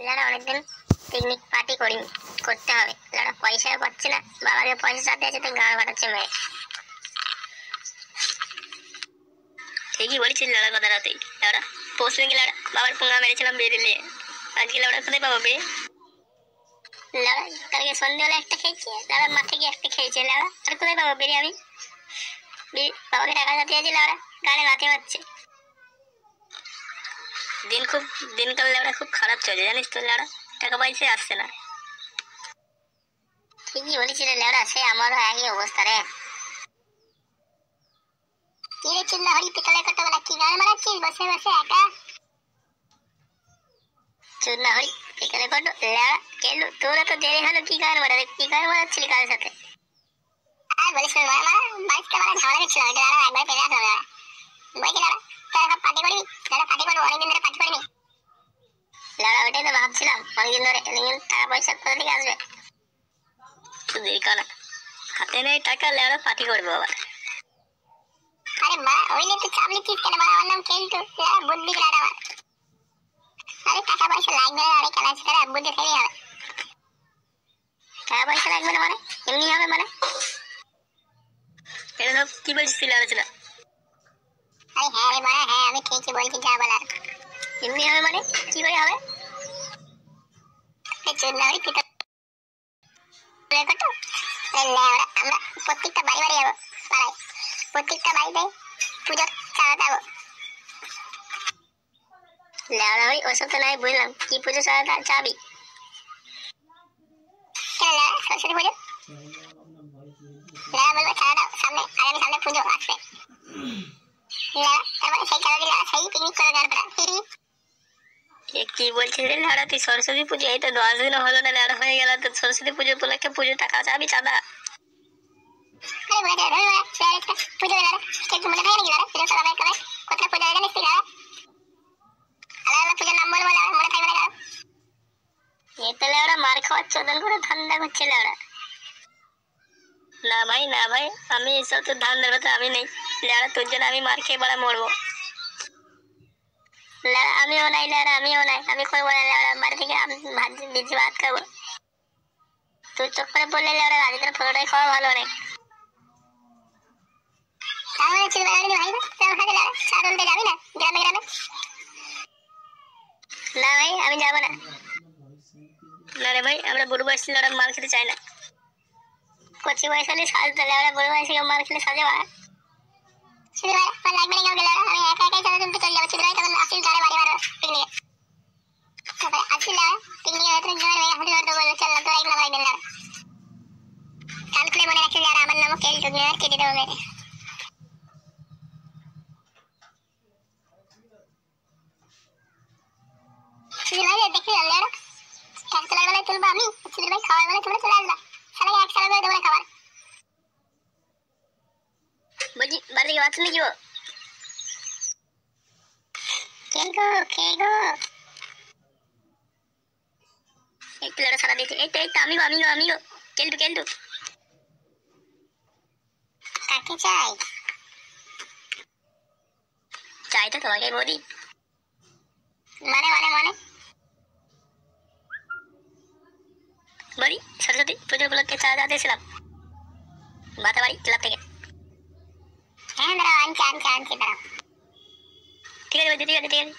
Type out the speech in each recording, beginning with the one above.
লাড়া অনেকদিন picnic party করিনি, করতে হবে। লাড়া পয়সাও পাচ্ছে না, বাবাকে পয়সা চাতে আছে তো গাঁড় ফাটাচ্ছে মেয়ে। ঠিকই বলেছিস লাড়া কথা রাতেই। লাড়া পরশু দিন লাড়া বাবার পোঙা মেরেছিলাম বেরিয়ে নিয়ে, আজকে লাড়া কোথায় পাবো বে? লাড়া কালকে সন্ধ্যেবেলা একটা খেয়েছি, লাড়া মাঠে গিয়ে একটা খেয়েছে। লাড়া আর কোথায় পাবো বেরিয়ে আমি? বাবাকে টাকা চাতে আছে, লাড়া গাড়ে লাথি মারছে। দিনকাল লাড়া খুব খারাপ চলছে জানিস তো লাড়া, টাকা পয়সা আসছে না। ঠিকই বলেছি রে লাউড়া, সে আমারও একই অবস্থা রে। কি রে চিন্তা হরি পিতলের কত বেলা কি গান মারাচ্ছিস বসে বসে একা? চুন্না হরি পিতলের কত লাউড়া কেন তোরা তো দেরি হলো, কি গান মারাবে? কি গান মারাচ্ছিলি কার সাথে? আর বলিস না মামা, বাড়িতে মানে ঝামেলা দিচ্ছিল, এটা লাউড়া একবার পেরে আসলাম লাউড়া। বলছি লাউড়া তোরা সব পার্টি করবি? লাউড়া পার্টি করবো, অনেকদিন ধরে পার্টি করিনি। লাউড়া ওইটাই তো ভাবছিলাম, অনেকদিন ধরে টাকা পয়সা কোথা থেকে আসবে? তুই দেরি কর না, হাতে নেই টাকা, লাউড়া পার্টি করবো আবার। আরে মা ওই নিয়ে তুই চাপ নিচ্ছিস কেন? মা আমার নাম কেন্টু, বুদ্ধি লাড়া আমার। আরে টাকা পয়সা লাগবে না, আরে খেলা ছেড়ে বুদ্ধি ফেলেই হবে। টাকা পয়সা লাগবে না মানে? এমনি হবে মানে? এটা সব কি বলছিস তুই লাড়া ছিল? আরে হ্যাঁ রে মারা, হ্যাঁ আমি ঠিকই বলছি যা বলার। এমনি হবে মানে কি করে হবে? চুন্না হরি পিতল কত আমরা প্রত্যেকটা বাড়ি বাড়ি যাবো পাড়ায়, প্রত্যেকটা বাড়িতে পুজো চালাতে যাবো। লাউড়া ভাই ওসব তো নয় বুঝলাম, কি পুজো চাবি? কেন লাউড়া সরস্বতী পুজো? লাউড়া বলবো চাঁদা দাও, সামনে আগামী সামনে পুজো আসবে। লাউড়া তারপরে সেই চাঁদা দিয়ে সেই পিকনিক করে গান পাড়া। কি বলছিস রে লাউড়া তুই? সরস্বতী পুজো এই তো 10 দিন হলো না, লাউড়া হয়ে গেল তো সরস্বতী পুজো উপলক্ষে পুজো টাকা চাবি চাঁদা? আরে বলে ধরে লাউড়া পুজো লাউড়া কেউ মনে থাকে নাকি? লাউড়া পুজো সবাই করে কোথায় পুজো জানিস তুই? লাউড়া আলাদা পুজোর নাম বলবো, লাউড়া মনে থাকবে না? এ তো লাউড়া মার খাওয়ার চোদন করে ধান্দা করছে লাউড়া। না ভাই না ভাই, আমি এসব তো ধান্দার কথা আমি নেই লাউড়া, তোর জন্য আমি মার খেয়ে বড়া মরবো। লাউড়া আমিও নাই, লাউড়া আমিও নাই, আমি করবো না লাউড়া, বাড়ি থেকে আমি ভাত দিচ্ছি ভাত খাবো। তুই চোখ করে বললে লাউড়া আজকের ফটোটাই খাওয়া ভালো অনেক। তাহলে ছিল ভাই না লাউড়া চা তুলতে যাবি না গ্রামে গ্রামে? না ভাই আমি যাবো না। না রে ভাই আমরা বুড়ো বয়সী লাউড়া মাল খেতে চাই না। কচি বয়স হলে সাজতে লাউড়া, বুড়ো বয়সে মাল খেলে সাজে বা। শুধু ভাই আমার লাগবে না কাউকে লাউড়া, আমি একা একাই চাঁদা তুলতে চলে যাবো। শুধু ভাই তখন আসিস ঘরে বাড়ি মারো পিকনিকে। তারপরে আসিস লাউড়া পিকনিকে হয়তো জোয়ার ভাই হাঁটু হাঁটু বলবো চল না তোরা একলা ভাই দিন লাউড়া। কান খুলে মনে রাখিস লাউড়া, আমার নামও কেলটু, আর কেটে দেবো মেরে। শুধু ভাই দেখি লাউড়া টাকা তোলার বেলায় তুলবো আমি, শুধু ভাই খাওয়ার বেলায় তোমরা চলে আসবা। সারা এক সারা করে দেবো না খাবার। বলছি বাড়ি থেকে বাথরুম নিয়ে যাবো। কে গো কে গো? একটু লাউড়া সারা দিয়েছে, এই তো আমিও কেলটু কেলটু। কাকে চাই? চাই তো তোমাকে বলি। মানে মানে মানে বলি সরস্বতী পুজো উপলক্ষে চাঁদা দিয়েছিলাম বাতাবাড়ি ক্লাব থেকে। হ্যাঁ দাঁড়াও আনছি দাঁড়াও। ঠিক আছে বলছি, ঠিক আছে ঠিক আছে।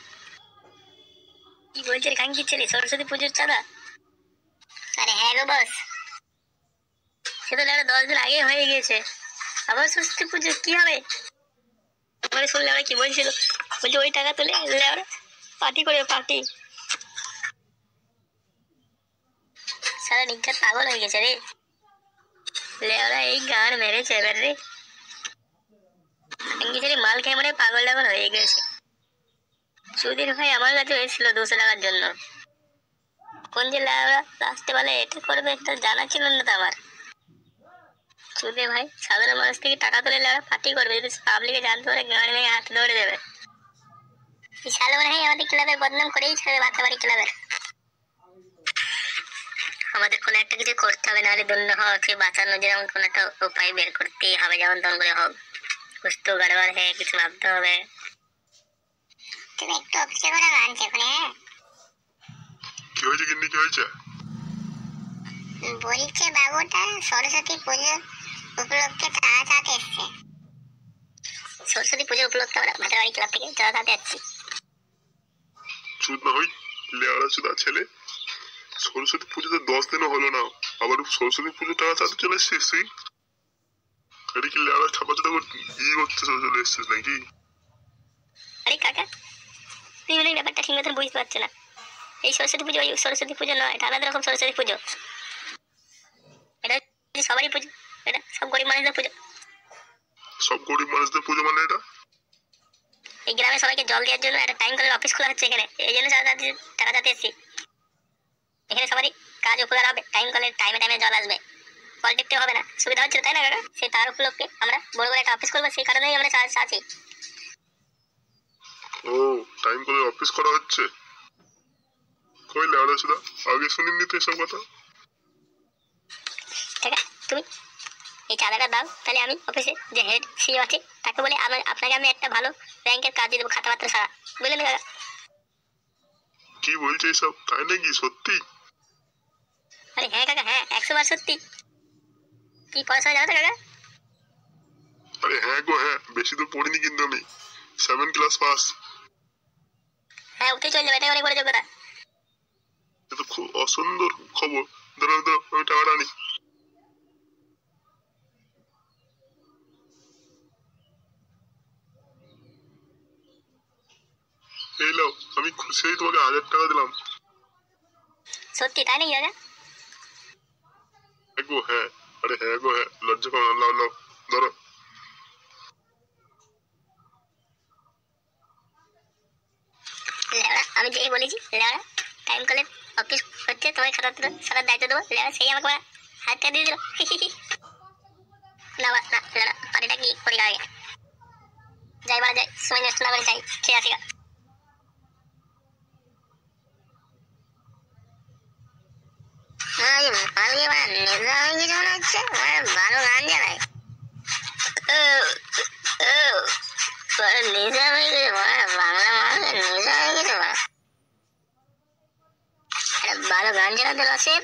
কি বলছে রে খাঙ্কি ছেলে, সরস্বতী পুজোর চাঁদা? আরে হ্যাঁ গো বস, সে তো লাউড়া 10 দিন আগে হয়ে গিয়েছে, আবার সরস্বতী পুজো কি হবে? মানে শুনলে আমরা কি বলছিল, বলছে ওই টাকা তুলে লাউড়া পার্টি করবে পার্টি। সারা নিজ্ঞাত পাগল হয়ে গেছে রে লাউড়া, এই গান মেরেছে এবার রে। খাঙ্কি মাল খেয়ে মানে পাগল টাগল হয়ে গেছে। সুধীর ভাই আমার কাছে এসেছিল 200 টাকার জন্য, কোন যে লাউড়া লাস্টে বলে এটা করবে, এটা জানা ছিল না তো আমার। সুধীর ভাই সাধারণ মানুষ থেকে টাকা তুলে লাউড়া পার্টি করবে, যদি পাবলিকে জানতে পারে গান ভেঙে হাত ধরে দেবে। বিশাল মনে হয় আমাদের ক্লাবের বদনাম করেই ছাড়বে বাতাবাড়ি ক্লাবের। আমাদের কোনো একটা কিছু করতে হবে, নাহলে দণ্ড হওয়াকে বাঁচানোর যেমন কোনো একটা উপায় বের করতেই হবে, যেমন তখন করে হোক कुछ तो गड़बड़ है, কিছু ভাবতে হবে। তুমি একটু অপেক্ষা করে আনছি ওখানে। কি হয়েছে গিন্নি, কি হয়েছে? বলছে বাবুটা সরস্বতী পুজো উপলক্ষে চাঁদা চাঁদে এসছে। সরস্বতী পুজো উপলক্ষে আমরা ভাটাবাড়ি ক্লাব থেকে চাঁদা চাঁদে যাচ্ছি। চুদ না হই লেয়ারা চুদা ছেলে, সরস্বতী পুজো তো 10 দিনও হলো না, আবার সরস্বতী পুজো টাকা চাঁদে চলে এসছিস তুই? এটা কি লেয়ারা ছাপা চুদা ই করতে চলে এসছিস নাকি? আরে কাকা, তুই মনে ব্যাপারটা ঠিক মতন বুঝতে পারছো না। এই সরস্বতী পুজো ওই সরস্বতী পুজো নয়, এটা আলাদা রকম সরস্বতী পুজো। এটা সবারই পুজো, এটা সব গরিব মানুষদের পুজো। সব গরিব মানুষদের পুজো মানে এটা? এই গ্রামে সবাইকে জল দেওয়ার জন্য একটা টাইম কলের অফিস খোলা হচ্ছে এখানে, এই জন্য টাকা যাতে এসছি। এখানে সবারই কাজ উপকার হবে, টাইম কলের টাইমে টাইমে জল আসবে, কল টিপতে হবে না, সুবিধা হচ্ছে তাই না কাকা? সে তার উপলক্ষে আমরা বড় করে একটা অফিস করবো, সেই কারণেই আমরা আছি। ও, টাইম কলের অফিস করা হচ্ছে? কই লেয়ারা চুদা, আগে শুনিনি তো এসব কথা। ঠিক আছে, তুমি এই চাঁদাটা দাও, তাহলে আমি অফিসে যে হেড সিও আছে তাকে বলে আপনাকে আমি একটা ভালো ব্যাংকের কাজ দিয়ে দেবো, খাতাপত্র ছাড়া, বুঝলেন কাকা? কি বলছে এসব, তাই নাকি? সত্যি? আরে হ্যাঁ কাকা, হ্যাঁ 100 বার সত্যি। কি পড়াশোনা জানো তো কাকা? আরে হ্যাঁ গো হ্যাঁ, বেশি দূর পড়িনি কিন্তু আমি, 7 ক্লাস পাস। হ্যাঁ ওতেই চলে যাবে, এটাই অনেক বড় যোগ্যতা। এ তো খুব অসুন্দর খবর। দাঁড়াও দাঁড়াও, আমি টাকাটা আনি। এই নাও, আমি খুশি হয়ে তোমাকে 1000 টাকা দিলাম। সত্যি তাই নাকি কাকা? হ্যাঁ গো হ্যাঁ। আরে হ্যাঁ গো হ্যাঁ, লজ্জা পাও না, লাও লাও ধরো। লেওড়া, আমি যেই বলেছি লেওড়া টাইম কলের অফিস হচ্ছে, তোমার খাতাপত্র সারার দায়িত্ব দেবো, লেওড়া সেই আমাকে 1000 টাকা দিয়ে দিল। না না লেওড়া, পানিটা কি করি আগে যাই, বলা যায় সময় নষ্ট না করে যাই, খেয়ে আসি গা। ভালো গান জানাই, নেশা হয়ে গেছে, বাংলা মানুষের নেশা হয়ে গেছে। ভালো গান জানাতে লসের।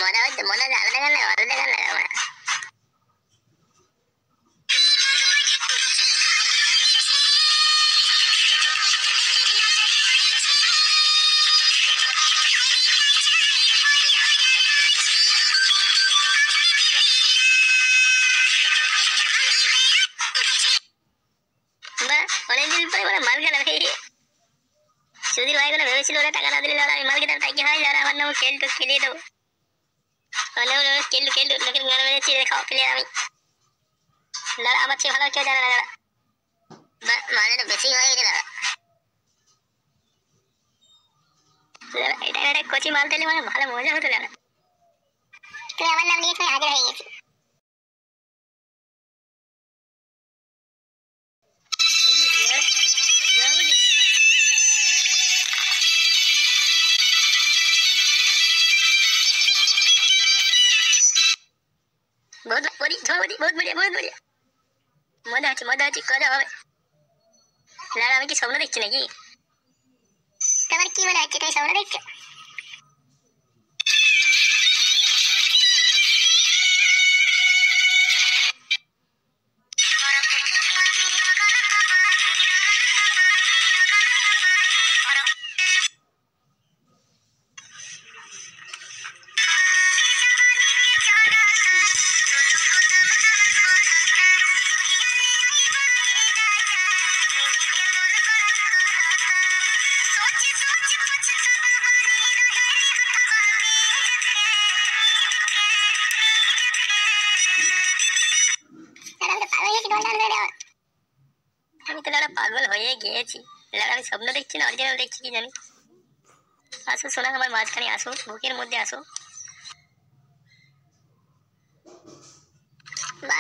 মজা হচ্ছে, মনে হচ্ছে আলাদা গান লাগা, আলাদা গান লাগা। অনেকদিন পরে মানে মাল খেলাম। সুধীর ভাই গুলো ভেবেছিল ওরা টাকা না দিলে আমি মাল খেতাম, তাই কি হয় আমার নাম কেলটু খেলিয়ে দেবো। কেলটু কেলটু লোকের গান মেরে চিড়ে খাওয়া প্লেয়ার আমি। আমার চেয়ে ভালো কেউ জানে না দাদা, মালের বেশি হয়ে গেছে দাদা। এটা একটা কচি মাল দিলে মানে ভালো মজা হতো দাদা। তুই আমার নাম নিয়ে তুমি হাজির হয়ে গেছি। बहुत बढ़िया बहुत बढ़िया, মজা হচ্ছে করা হবে। না আমি কি স্বপ্ন দেখছি নাকি? তোমার কি মনে হচ্ছে তুমি স্বপ্ন দেখছো? আমি তো পাগল হয়ে গিয়েছি। আমি স্বপ্ন দেখছি না অরিজিনাল দেখছি কি জানি। আসো সোনা, আমার মাঝখানে আসো, বুকের মধ্যে আসো। বা